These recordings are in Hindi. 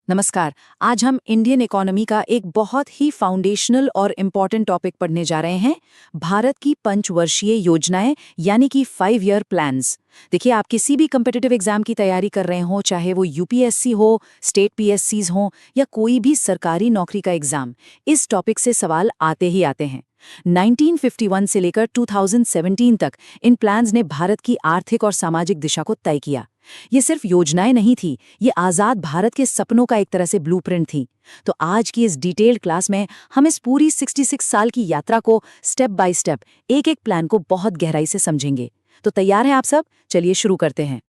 नमस्कार। आज हम इंडियन इकोनॉमी का एक बहुत ही फाउंडेशनल और इम्पॉर्टेंट टॉपिक पढ़ने जा रहे हैं, भारत की पंचवर्षीय योजनाएं यानी कि 5 ईयर प्लान्स। देखिए, आप किसी भी कम्पिटिटिव एग्जाम की तैयारी कर रहे हो, चाहे वो यूपीएससी हो, स्टेट पीएससीज हो या कोई भी सरकारी नौकरी का एग्जाम, इस टॉपिक से सवाल आते ही आते हैं। 1951 से लेकर 2017 तक इन प्लान्स ने भारत की आर्थिक और सामाजिक दिशा को तय किया। ये सिर्फ योजनाएं नहीं थी, ये आजाद भारत के सपनों का एक तरह से ब्लूप्रिंट थी। तो आज की इस डिटेल्ड क्लास में हम इस पूरी 66 साल की यात्रा को स्टेप बाय स्टेप, एक एक प्लान को बहुत गहराई से समझेंगे। तो तैयार हैं आप सब? चलिए शुरू करते हैं।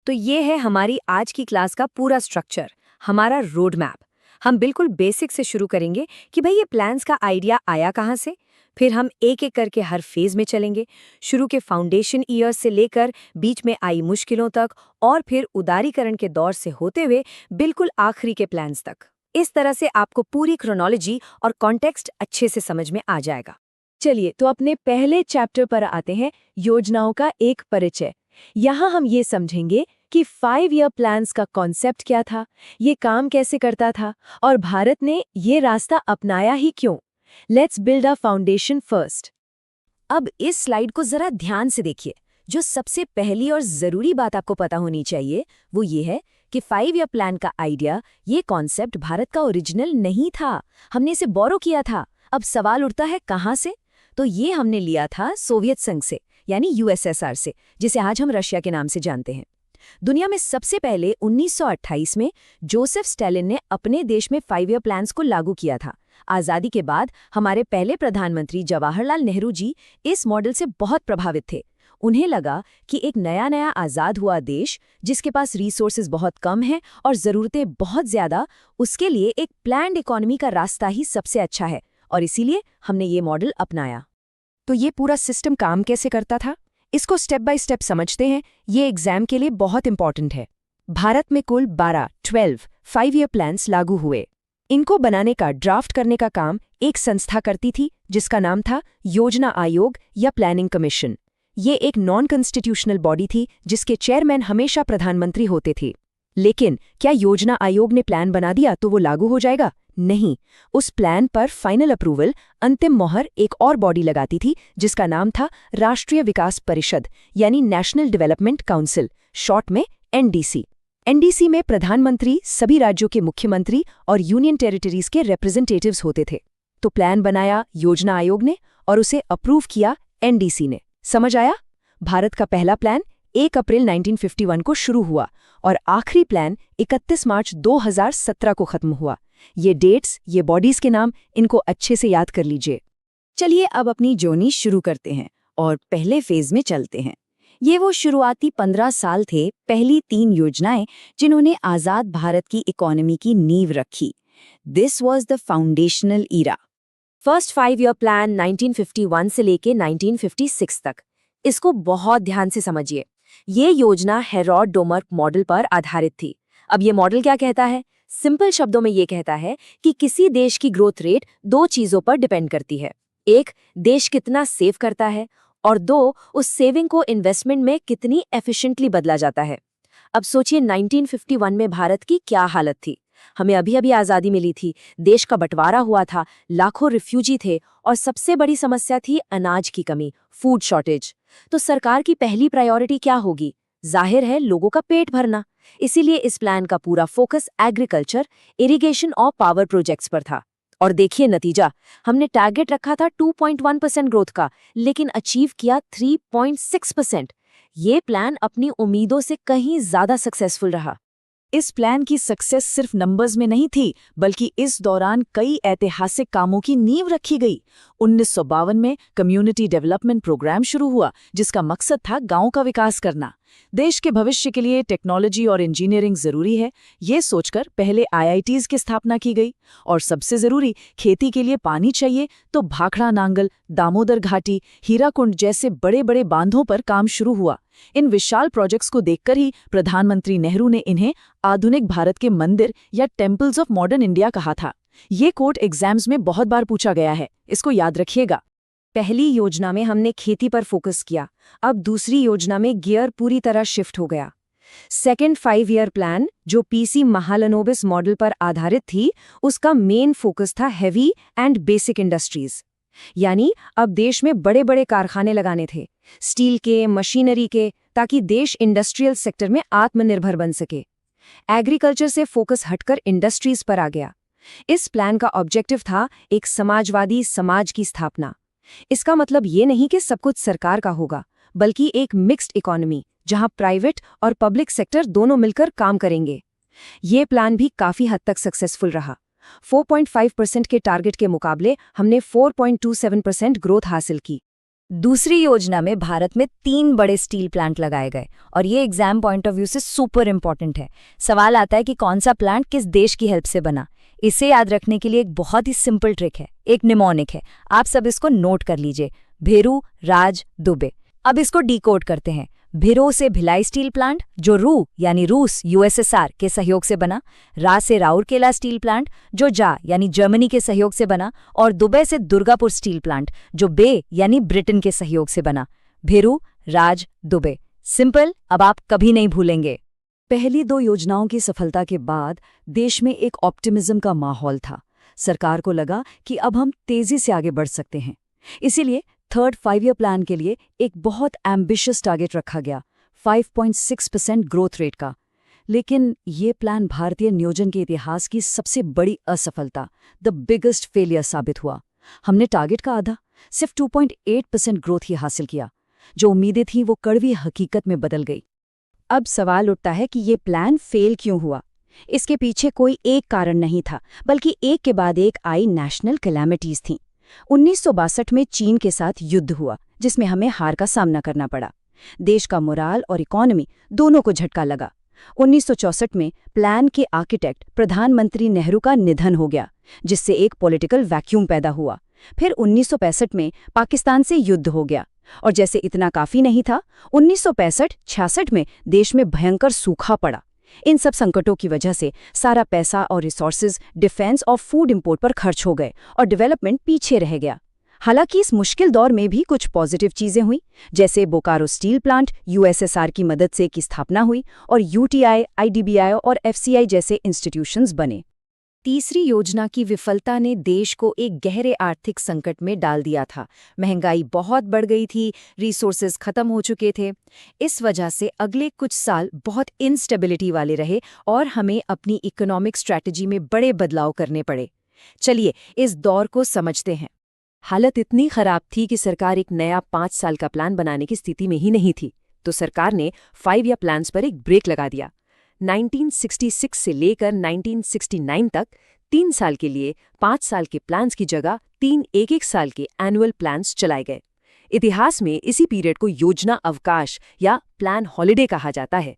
तो ये है हमारी आज की क्लास का पूरा स्ट्रक्चर, हमारा रोड मैप। हम बिल्कुल बेसिक से शुरू करेंगे कि भाई ये प्लान्स का आइडिया आया कहाँ से। फिर हम एक एक करके हर फेज में चलेंगे, शुरू के फाउंडेशन ईयर्स से लेकर बीच में आई मुश्किलों तक, और फिर उदारीकरण के दौर से होते हुए बिल्कुल आखिरी के प्लान्स तक। इस तरह से आपको पूरी क्रोनोलॉजी और कॉन्टेक्स्ट अच्छे से समझ में आ जाएगा। चलिए तो अपने पहले चैप्टर पर आते हैं, योजनाओं का एक परिचय। यहाँ हम ये समझेंगे कि 5 ईयर प्लान्स का कॉन्सेप्ट क्या था, ये काम कैसे करता था और भारत ने ये रास्ता अपनाया ही क्यों। Let's build a foundation first. अब इस स्लाइड को जरा ध्यान से देखिए। जो सबसे पहली और जरूरी बात आपको पता होनी चाहिए वो ये है कि 5 ईयर प्लान का आइडिया, ये कॉन्सेप्ट भारत का ओरिजिनल नहीं था। हमने इसे बोरो किया था। अब सवाल उठता है कहाँ से? तो ये हमने लिया था सोवियत संघ से, यानी यूएसएसआर से, जिसे आज हम रशिया के नाम से जानते हैं। दुनिया में सबसे पहले 1928 में जोसेफ स्टालिन ने अपने देश में 5 ईयर प्लान्स को लागू किया था। आज़ादी के बाद हमारे पहले प्रधानमंत्री जवाहरलाल नेहरू जी इस मॉडल से बहुत प्रभावित थे। उन्हें लगा कि एक नया आज़ाद हुआ देश, जिसके पास रिसोर्सेज बहुत कम हैं और ज़रूरतें बहुत ज़्यादा, उसके लिए एक प्लान्ड इकोनॉमी का रास्ता ही सबसे अच्छा है, और इसीलिए हमने ये मॉडल अपनाया। तो ये पूरा सिस्टम काम कैसे करता था, इसको स्टेप बाय स्टेप समझते हैं। ये एग्जाम के लिए बहुत इंपॉर्टेंट है। भारत में कुल 12 5 ईयर प्लान्स लागू हुए। इनको बनाने का, ड्राफ्ट करने का काम एक संस्था करती थी जिसका नाम था योजना आयोग या प्लानिंग कमीशन। ये एक नॉन कॉन्स्टिट्यूशनल बॉडी थी जिसके चेयरमैन हमेशा प्रधानमंत्री होते थे। लेकिन क्या योजना आयोग ने प्लान बना दिया तो वो लागू हो जाएगा? नहीं। उस प्लान पर फाइनल अप्रूवल, अंतिम मोहर एक और बॉडी लगाती थी जिसका नाम था राष्ट्रीय विकास परिषद, यानी नेशनल डेवलपमेंट काउंसिल, शॉर्ट में एनडीसी। एनडीसी में प्रधानमंत्री, सभी राज्यों के मुख्यमंत्री और यूनियन टेरिटरीज के रिप्रेजेंटेटिव्स होते थे। तो प्लान बनाया योजना आयोग ने और उसे अप्रूव किया एनडीसी ने। समझ आया? भारत का पहला प्लान 1 अप्रैल 1951 को शुरू हुआ और आखिरी प्लान 31 मार्च 2017 को खत्म हुआ। ये डेट्स, ये बॉडीज के नाम, इनको अच्छे से याद कर लीजिए। चलिए अब अपनी जर्नी शुरू करते हैं और पहले फेज में चलते हैं। ये वो शुरुआती 15 साल थे, पहली 3 योजनाएं जिन्होंने आजाद भारत की इकोनॉमी की नींव रखी। This was the foundational era. First 5 year plan 1951 से लेके 1956 तक। इसको बहुत ध्यान से समझिए। ये योजना हेरोड डोमर मॉडल पर आधारित थी। अब ये मॉडल क्या कहता है? सिंपल शब्दों में ये कहता है कि किसी देश की ग्रोथ रेट 2 चीजों पर डिपेंड करती है। एक, देश कितना सेव करता है, और 2, उस सेविंग को इन्वेस्टमेंट में कितनी एफिशिएंटली बदला जाता है। अब सोचिए 1951 में भारत की क्या हालत थी। हमें अभी अभी आज़ादी मिली थी, देश का बंटवारा हुआ था, लाखों रिफ्यूजी थे और सबसे बड़ी समस्या थी अनाज की कमी, फूड शॉर्टेज। तो सरकार की पहली प्रायोरिटी क्या होगी? जाहिर है, लोगों का पेट भरना। इसीलिए इस प्लान का पूरा फोकस एग्रीकल्चर, इरिगेशन और पावर प्रोजेक्ट्स पर था। और देखिए नतीजा, हमने टारगेट रखा था 2.1% ग्रोथ का, लेकिन अचीव किया 3.6%। ये प्लान अपनी उम्मीदों से कहीं ज्यादा सक्सेसफुल रहा। इस प्लान की सक्सेस सिर्फ नंबर्स में नहीं थी, बल्कि इस दौरान कई ऐतिहासिक कामों की नींव रखी गई। 1952 में कम्युनिटी डेवलपमेंट प्रोग्राम शुरू हुआ, जिसका मकसद था गांव का विकास करना। देश के भविष्य के लिए टेक्नोलॉजी और इंजीनियरिंग जरूरी है, ये सोचकर पहले आईआईटीज की स्थापना की गई। और सबसे जरूरी, खेती के लिए पानी चाहिए, तो भाखड़ा नांगल, दामोदर घाटी, हीराकुंड जैसे बड़े बड़े बांधों पर काम शुरू हुआ। इन विशाल प्रोजेक्ट्स को देखकर ही प्रधानमंत्री नेहरू ने इन्हें आधुनिक भारत के मंदिर या टेम्पल्स ऑफ मॉडर्न इंडिया कहा था। ये कोट एग्जाम्स में बहुत बार पूछा गया है, इसको याद रखिएगा। पहली योजना में हमने खेती पर फोकस किया। अब दूसरी योजना में गियर पूरी तरह शिफ्ट हो गया। सेकेंड 5 ईयर प्लान, जो पीसी महालनोबिस मॉडल पर आधारित थी, उसका मेन फोकस था हेवी एंड बेसिक इंडस्ट्रीज। यानी अब देश में बड़े बड़े कारखाने लगाने थे, स्टील के, मशीनरी के, ताकि देश इंडस्ट्रियल सेक्टर में आत्मनिर्भर बन सके। एग्रीकल्चर से फोकस हटकर इंडस्ट्रीज पर आ गया। इस प्लान का ऑब्जेक्टिव था एक समाजवादी समाज की स्थापना। इसका मतलब ये नहीं कि सब कुछ सरकार का होगा, बल्कि एक मिक्स्ड इकोनॉमी जहां प्राइवेट और पब्लिक सेक्टर दोनों मिलकर काम करेंगे। ये प्लान भी काफी हद तक सक्सेसफुल रहा। 4.5% के टारगेट के मुकाबले हमने 4.27% ग्रोथ हासिल की। दूसरी योजना में भारत में 3 बड़े स्टील प्लांट लगाए गए, और ये एग्जाम पॉइंट ऑफ व्यू से सुपर इंपॉर्टेंट है। सवाल आता है कि कौन सा प्लांट किस देश की हेल्प से बना। इसे याद रखने के लिए एक बहुत ही सिंपल ट्रिक है, एक निमोनिक है। आप सब इसको नोट कर लीजिए, भेरू, राज, दुबे। अब इसको डिकोड करते हैं। भिरो से भिलाई स्टील प्लांट, जो रू यानी रूस यूएसएसआर के सहयोग से बना, रा से राउरकेला स्टील प्लांट, जो जा यानी जर्मनी के सहयोग से बना, और दुबई से दुर्गापुर स्टील प्लांट, जो बे यानी ब्रिटेन के सहयोग से बना। भिरू, राज, दुबे। सिंपल, अब आप कभी नहीं भूलेंगे। पहली 2 योजनाओं की सफलता के बाद देश में एक ऑप्टिमिज्म का माहौल था। सरकार को लगा कि अब हम तेजी से आगे बढ़ सकते हैं। इसीलिए थर्ड 5 ईयर प्लान के लिए एक बहुत एम्बिशियस टारगेट रखा गया, 5.6% ग्रोथ रेट का। लेकिन ये प्लान भारतीय नियोजन के इतिहास की सबसे बड़ी असफलता, द बिगेस्ट फेलियर साबित हुआ। हमने टारगेट का आधा, सिर्फ 2.8% ग्रोथ ही हासिल किया। जो उम्मीदें थीं वो कड़वी हकीकत में बदल गई। अब सवाल उठता है कि ये प्लान फेल क्यों हुआ। इसके पीछे कोई एक कारण नहीं था, बल्कि एक के बाद एक आई नेशनल कैलेमिटीज थीं। 1962 में चीन के साथ युद्ध हुआ, जिसमें हमें हार का सामना करना पड़ा। देश का मोराल और इकोनॉमी दोनों को झटका लगा। 1964 में प्लान के आर्किटेक्ट प्रधानमंत्री नेहरू का निधन हो गया, जिससे एक पॉलिटिकल वैक्यूम पैदा हुआ। फिर 1965 में पाकिस्तान से युद्ध हो गया, और जैसे इतना काफी नहीं था, 1965-66 में देश में भयंकर सूखा पड़ा। इन सब संकटों की वजह से सारा पैसा और रिसोर्सेज डिफेंस और फूड इंपोर्ट पर खर्च हो गए, और डेवलपमेंट पीछे रह गया। हालांकि इस मुश्किल दौर में भी कुछ पॉजिटिव चीजें हुई, जैसे बोकारो स्टील प्लांट यूएसएसआर की मदद से की स्थापना हुई, और यूटीआई, आईडीबीआई और एफसीआई जैसे इंस्टीट्यूशंस बने। तीसरी योजना की विफलता ने देश को एक गहरे आर्थिक संकट में डाल दिया था। महंगाई बहुत बढ़ गई थी, रिसोर्सेज खत्म हो चुके थे। इस वजह से अगले कुछ साल बहुत इनस्टेबिलिटी वाले रहे, और हमें अपनी इकोनॉमिक स्ट्रैटेजी में बड़े बदलाव करने पड़े। चलिए इस दौर को समझते हैं। हालत इतनी खराब थी कि सरकार एक नया 5 साल का प्लान बनाने की स्थिति में ही नहीं थी, तो सरकार ने 5 ईयर प्लान्स पर एक ब्रेक लगा दिया। 1966 से लेकर 1969 तक 3 साल के लिए 5 साल के प्लान्स की जगह 3 एक साल के एनुअल प्लान्स चलाए गए। इतिहास में इसी पीरियड को योजना अवकाश या प्लान हॉलिडे कहा जाता है।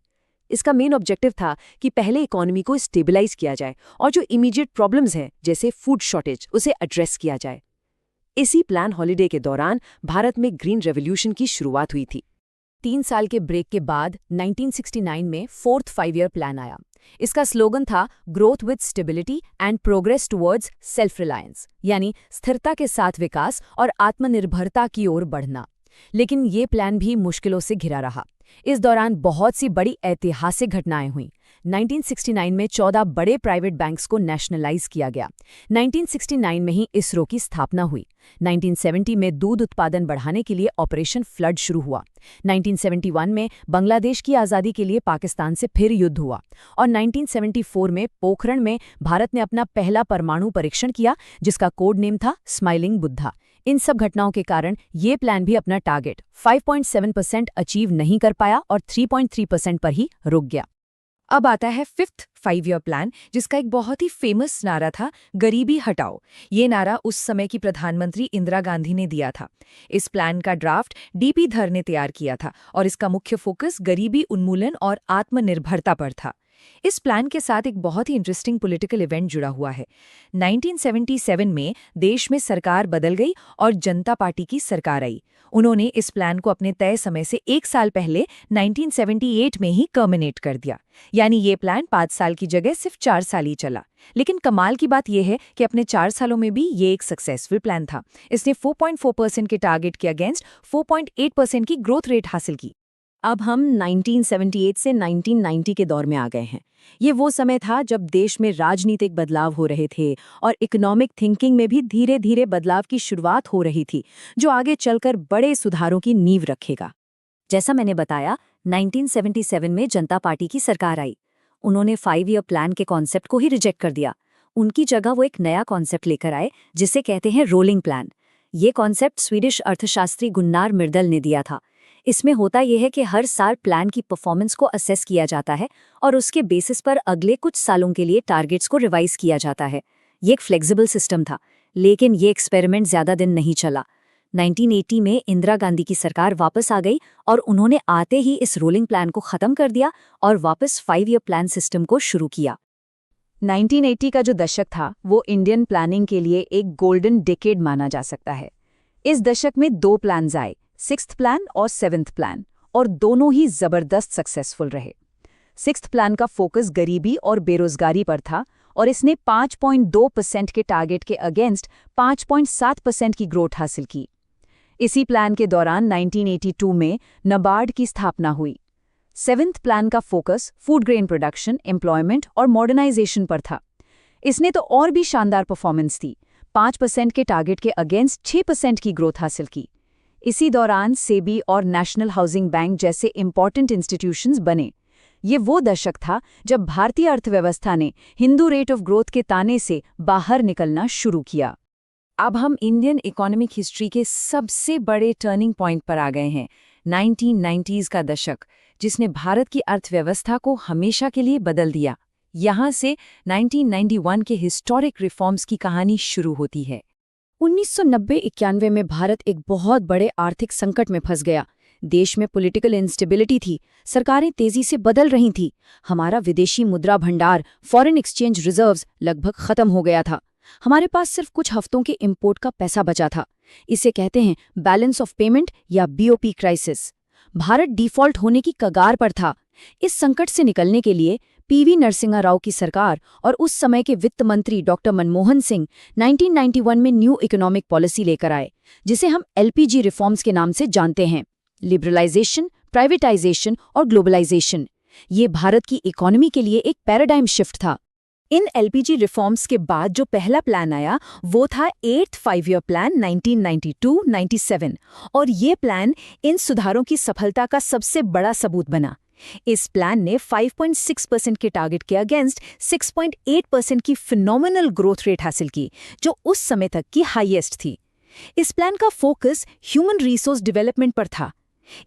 इसका मेन ऑब्जेक्टिव था कि पहले इकोनॉमी को स्टेबलाइज किया जाए, और जो इमीडिएट प्रॉब्लम्स हैं जैसे फूड शॉर्टेज, उसे एड्रेस किया जाए। इसी प्लान हॉलिडे के दौरान भारत में ग्रीन रेवोल्यूशन की शुरुआत हुई थी। 3 साल के ब्रेक के बाद 1969 में फोर्थ 5 ईयर प्लान आया। इसका स्लोगन था growth with stability and progress towards self reliance, यानी स्थिरता के साथ विकास और आत्मनिर्भरता की ओर बढ़ना। लेकिन ये प्लान भी मुश्किलों से घिरा रहा। इस दौरान बहुत सी बड़ी ऐतिहासिक घटनाएं हुईं। 1969 में 14 बड़े प्राइवेट बैंक्स को नेशनलाइज किया गया। 1969 में ही इसरो की स्थापना हुई। 1970 में दूध उत्पादन बढ़ाने के लिए ऑपरेशन फ्लड शुरू हुआ। 1971 में बांग्लादेश की आज़ादी के लिए पाकिस्तान से फिर युद्ध हुआ, और 1974 में पोखरण में भारत ने अपना पहला परमाणु परीक्षण किया, जिसका कोड नेम था स्माइलिंग बुद्धा। इन सब घटनाओं के कारण ये प्लान भी अपना टारगेट 5.7% अचीव नहीं कर पाया और 3.3% पर ही रुक गया। अब आता है फिफ्थ 5 ईयर प्लान, जिसका एक बहुत ही फेमस नारा था, गरीबी हटाओ। ये नारा उस समय की प्रधानमंत्री इंदिरा गांधी ने दिया था। इस प्लान का ड्राफ्ट डीपी धर ने तैयार किया था, और इसका मुख्य फोकस गरीबी उन्मूलन और आत्मनिर्भरता पर था। इस प्लान के साथ एक बहुत ही इंटरेस्टिंग पॉलिटिकल इवेंट जुड़ा हुआ है। 1977 में देश में सरकार बदल गई और जनता पार्टी की सरकार आई। उन्होंने इस प्लान को अपने तय समय से 1 साल पहले 1978 में ही टर्मिनेट कर दिया। यानी ये प्लान 5 साल की जगह सिर्फ 4 साल ही चला। लेकिन कमाल की बात यह है कि अपने 4 सालों में भी ये एक सक्सेसफुल प्लान था। इसने 4.4% के टारगेट के अगेंस्ट 4.8% की ग्रोथ रेट हासिल की। अब हम 1978 से 1990 के दौर में आ गए हैं। ये वो समय था जब देश में राजनीतिक बदलाव हो रहे थे और इकोनॉमिक थिंकिंग में भी धीरे धीरे बदलाव की शुरुआत हो रही थी, जो आगे चलकर बड़े सुधारों की नींव रखेगा। जैसा मैंने बताया, 1977 में जनता पार्टी की सरकार आई। उन्होंने 5 ईयर प्लान के कॉन्सेप्ट को ही रिजेक्ट कर दिया। उनकी जगह वो एक नया कॉन्सेप्ट लेकर आए, जिसे कहते हैं रोलिंग प्लान। ये कॉन्सेप्ट स्वीडिश अर्थशास्त्री गुन्नार मिर्दल ने दिया था। इसमें होता यह है कि हर साल प्लान की परफॉर्मेंस को असेस किया जाता है और उसके बेसिस पर अगले कुछ सालों के लिए टारगेट्स को रिवाइज किया जाता है। ये एक फ्लेक्सिबल सिस्टम था, लेकिन ये एक्सपेरिमेंट ज़्यादा दिन नहीं चला। 1980 में इंदिरा गांधी की सरकार वापस आ गई और उन्होंने आते ही इस रोलिंग प्लान को ख़त्म कर दिया और वापस 5 ईयर प्लान सिस्टम को शुरू किया। 1980 का जो दशक था वो इंडियन प्लानिंग के लिए एक गोल्डन डिकेड माना जा सकता है। इस दशक में 2 प्लान्स आए, 6th प्लान और 7th प्लान, और दोनों ही जबरदस्त सक्सेसफुल रहे। 6th प्लान का फोकस गरीबी और बेरोजगारी पर था और इसने 5.2% के टारगेट के अगेंस्ट 5.7% की ग्रोथ हासिल की। इसी प्लान के दौरान 1982 में नाबार्ड की स्थापना हुई। 7th प्लान का focus food grain production, employment और मॉडर्नाइजेशन पर था। इसने तो और भी शानदार परफॉर्मेंस दी, 5% के टारगेट के अगेंस्ट 6% की ग्रोथ हासिल की। इसी दौरान सेबी और नेशनल हाउसिंग बैंक जैसे इंपॉर्टेंट इंस्टीट्यूशंस बने। ये वो दशक था जब भारतीय अर्थव्यवस्था ने हिंदू रेट ऑफ ग्रोथ के ताने से बाहर निकलना शुरू किया। अब हम इंडियन इकोनॉमिक हिस्ट्री के सबसे बड़े टर्निंग पॉइंट पर आ गए हैं, 1990s का दशक, जिसने भारत की अर्थव्यवस्था को हमेशा के लिए बदल दिया। यहाँ से 1991 के हिस्टोरिक रिफॉर्म्स की कहानी शुरू होती है। 1990-91 में भारत एक बहुत बड़े आर्थिक संकट में फंस गया। देश में पॉलिटिकल इंस्टेबिलिटी थी, सरकारें तेजी से बदल रही थीं, हमारा विदेशी मुद्रा भंडार, फॉरेन एक्सचेंज रिजर्व्स लगभग खत्म हो गया था। हमारे पास सिर्फ कुछ हफ्तों के इंपोर्ट का पैसा बचा था। इसे कहते हैं बैलेंस ऑफ पेमेंट या बीओपी क्राइसिस। भारत डिफॉल्ट होने की कगार पर था। इस संकट से निकलने के लिए पीवी नरसिम्हा राव की सरकार और उस समय के वित्त मंत्री डॉक्टर मनमोहन सिंह 1991 में न्यू इकोनॉमिक पॉलिसी लेकर आए, जिसे हम एलपीजी रिफॉर्म्स के नाम से जानते हैं। लिबरलाइजेशन, प्राइवेटाइजेशन और ग्लोबलाइजेशन, ये भारत की इकोनॉमी के लिए एक पैराडाइम शिफ्ट था। इन एलपीजी रिफॉर्म्स के बाद जो पहला प्लान आया वो था 8th 5 ईयर प्लान 1992-97, और ये प्लान इन सुधारों की सफलता का सबसे बड़ा सबूत बना। इस प्लान ने 5.6% के टारगेट के अगेंस्ट 6.8% की फिनोमिनल ग्रोथ रेट हासिल की, जो उस समय तक की हाईएस्ट थी। इस प्लान का फोकस ह्यूमन रिसोर्स डेवलपमेंट पर था।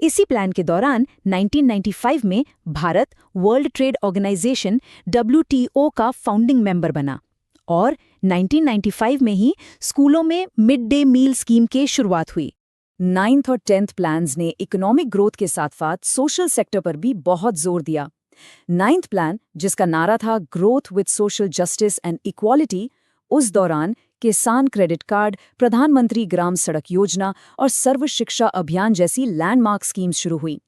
इसी प्लान के दौरान 1995 में भारत वर्ल्ड ट्रेड ऑर्गेनाइजेशन WTO का फाउंडिंग मेंबर बना और 1995 में ही स्कूलों में मिड डे मील स्कीम की शुरुआत हुई। 9th और 10th प्लान्स ने इकोनॉमिक ग्रोथ के साथ साथ सोशल सेक्टर पर भी बहुत जोर दिया। 9th प्लान, जिसका नारा था growth with social justice and equality, उस दौरान किसान क्रेडिट कार्ड, प्रधानमंत्री ग्राम सड़क योजना और सर्व शिक्षा अभियान जैसी लैंडमार्क स्कीम्स शुरू हुई।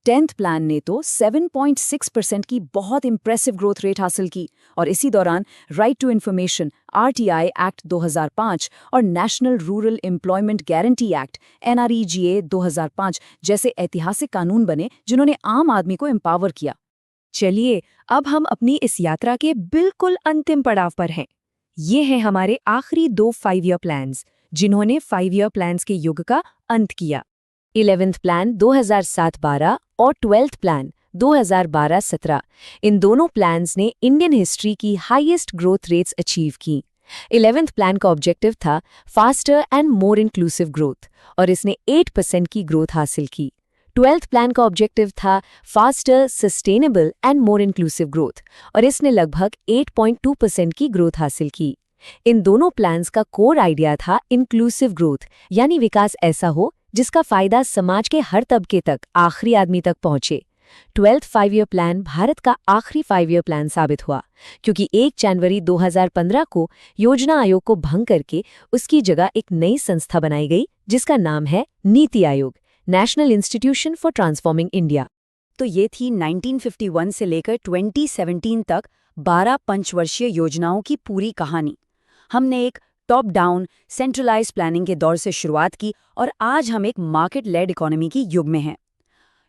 10th प्लान ने तो 7.6% की बहुत इंप्रेसिव ग्रोथ रेट हासिल की और इसी दौरान Right to Information RTI Act 2005 और National Rural Employment Guarantee Act NREGA 2005 जैसे ऐतिहासिक कानून बने, जिन्होंने आम आदमी को एम्पावर किया। चलिए, अब हम अपनी इस यात्रा के बिल्कुल अंतिम पड़ाव पर हैं। ये हैं हमारे आखिरी 2 5 ईयर प्लान्स, जिन्होंने 5 ईयर प्लान्स के युग का अंत किया। 11th प्लान 2007-12 और 12th प्लान 2012-17। इन दोनों प्लान्स ने इंडियन हिस्ट्री की हाईएस्ट ग्रोथ रेट्स अचीव की। 11th प्लान का ऑब्जेक्टिव था faster and more inclusive growth और इसने 8% की ग्रोथ हासिल की। 12th प्लान का ऑब्जेक्टिव था faster, sustainable and more inclusive growth और इसने लगभग 8.2% की ग्रोथ हासिल की। इन दोनों प्लान्स का कोर आइडिया था इंक्लूसिव ग्रोथ, यानी विकास ऐसा हो जिसका फायदा समाज के हर तबके तक, आखिरी आदमी तक पहुंचे। 12th 5 ईयर प्लान भारत का आखिरी 5 ईयर प्लान साबित हुआ, क्योंकि 1 जनवरी 2015 को योजना आयोग को भंग करके उसकी जगह एक नई संस्था बनाई गई, जिसका नाम है NITI Aayog, national institution for transforming India. तो ये थी 1951 से लेकर 2017 तक 12 पंचवर्षीय योजनाओं की पूरी कहानी। हमने एक टॉप डाउन सेंट्रलाइज्ड प्लानिंग के दौर से शुरुआत की और आज हम एक मार्केट लेड इकोनॉमी की युग में हैं।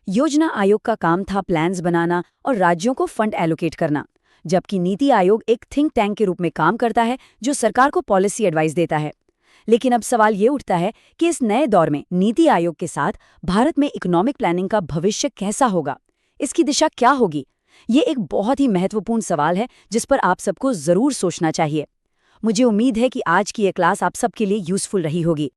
योजना आयोग का काम था प्लान्स बनाना और राज्यों को फंड एलोकेट करना, जबकि नीति आयोग एक थिंक टैंक के रूप में काम करता है जो सरकार को पॉलिसी एडवाइस देता है। लेकिन अब सवाल ये उठता है कि इस नए दौर में नीति आयोग के साथ भारत में इकोनॉमिक प्लानिंग का भविष्य कैसा होगा, इसकी दिशा क्या होगी? ये एक बहुत ही महत्वपूर्ण सवाल है जिस पर आप सबको जरूर सोचना चाहिए। मुझे उम्मीद है कि आज की ये क्लास आप सबके लिए यूजफुल रही होगी।